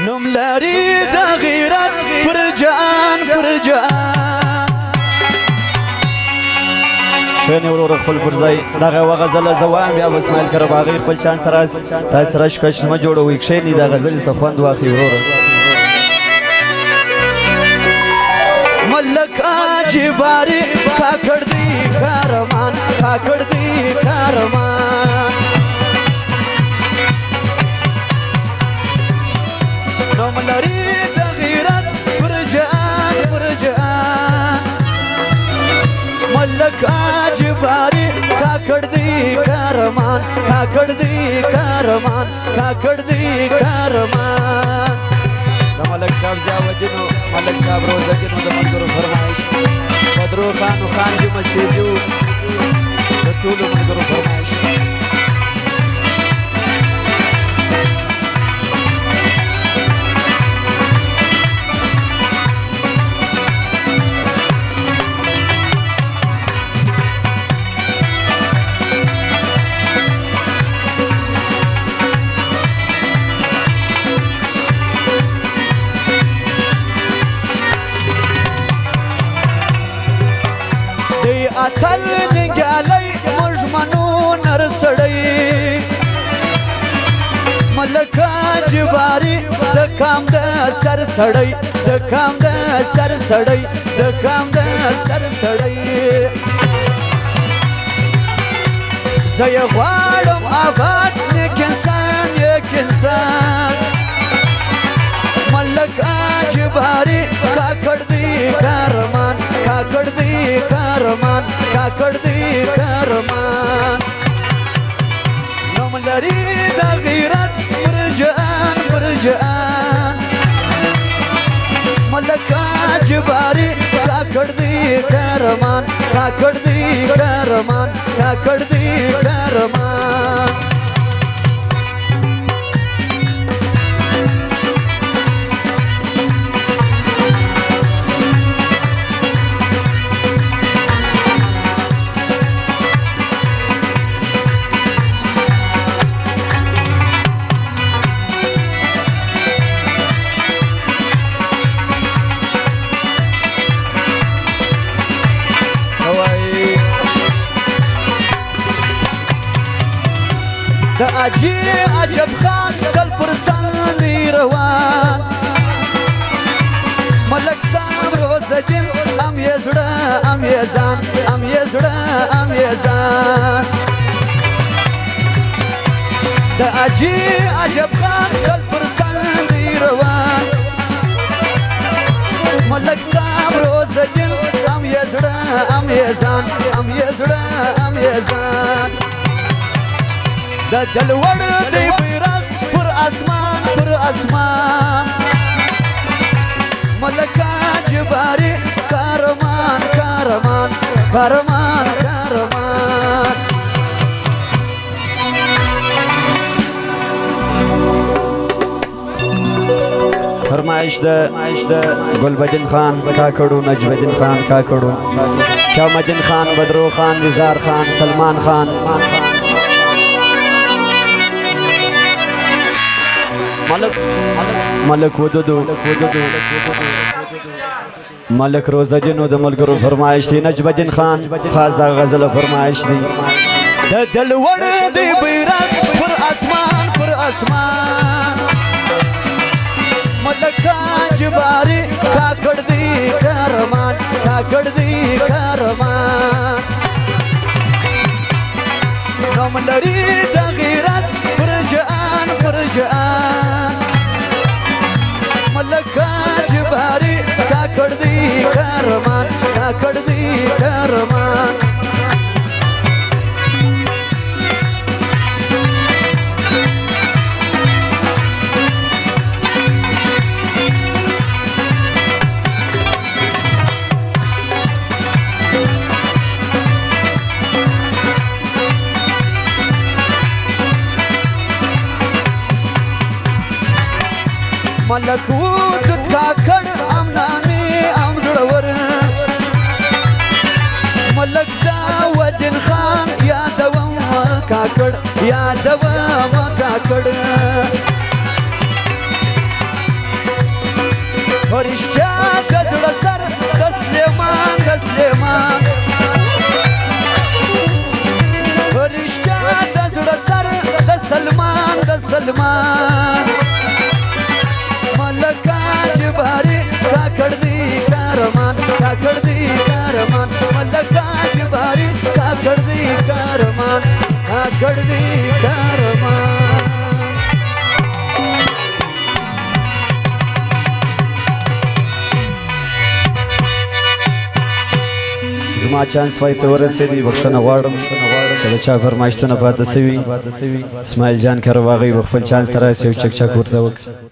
نوم لري د غیرت پر جان شنو ورور خپل برځای دغه وغزل زوام بیا اسماعیل کرباغی خپل شان تراس تاسو رش کښ ما جوړوي کښینی د غزل صفوند واخی ورور ملک اجباری کاکړ دی کارمان نوم لري د غیرت پر جان ملک اجباری کاکړ دی کارمان ملک صاحب زیاوجنو ملک صاحب روزجنو د منظور فرمایش بدرو خانو خان جو مسیجو د ټولو منظور فرمایش اتل نګالای مجمنو نرسړی ملک اجباری د کام د سر سړی زه غواړم آباد نیک انسان ملک اجباری کاکړ دی کارمان نوم لري د غیرت پر جان ملک اجباری کاکړ دی کارمان د اجي عجب خان تل پر څنګه روان ملک صاحب روزجن ام یې زړه د اجي عجب خان تل پر څنګه روان ملک صاحب روزجن ام یې زړه د دلوړ دی بیرغ پر اسمان ملک اجباری کارمان فرمایش د ګلبدین خان کاکړو نجمدین خان کاکړو شامدین خان بدرو خان نزار خان سلمان خان ملک ودودو ملک روزجنو د ملګرو فرمایش دی نجمدین خان خاص د غزل فرمایش دی د دلوړ دی بیرغ پر اسمان ملک اجباری کاکړ دی کارمان نوم لري د غیرت پر جان ملک اجباری کاکړ دی کارمان ملک ودود کاکړ امناني زړور ملک زاودین خان یادوم کاکړ فرشتیا کزړه سر د سلیمان د سلیمان فرشتیا کزړه سر د سلمان د سلمان ملکا جباری کاکړ دی کارمان کاکړ دی کارمان ملکا جباری کاکړ دی کارمان کاکړ دی کارمان زما چانس وای ته ورسېدی بخښنه غواړم که د چا فرمایشتونه پاته سوي اسماعیل جان کره واغی به خپل چانس ته راسي او چک چک ورته وکړي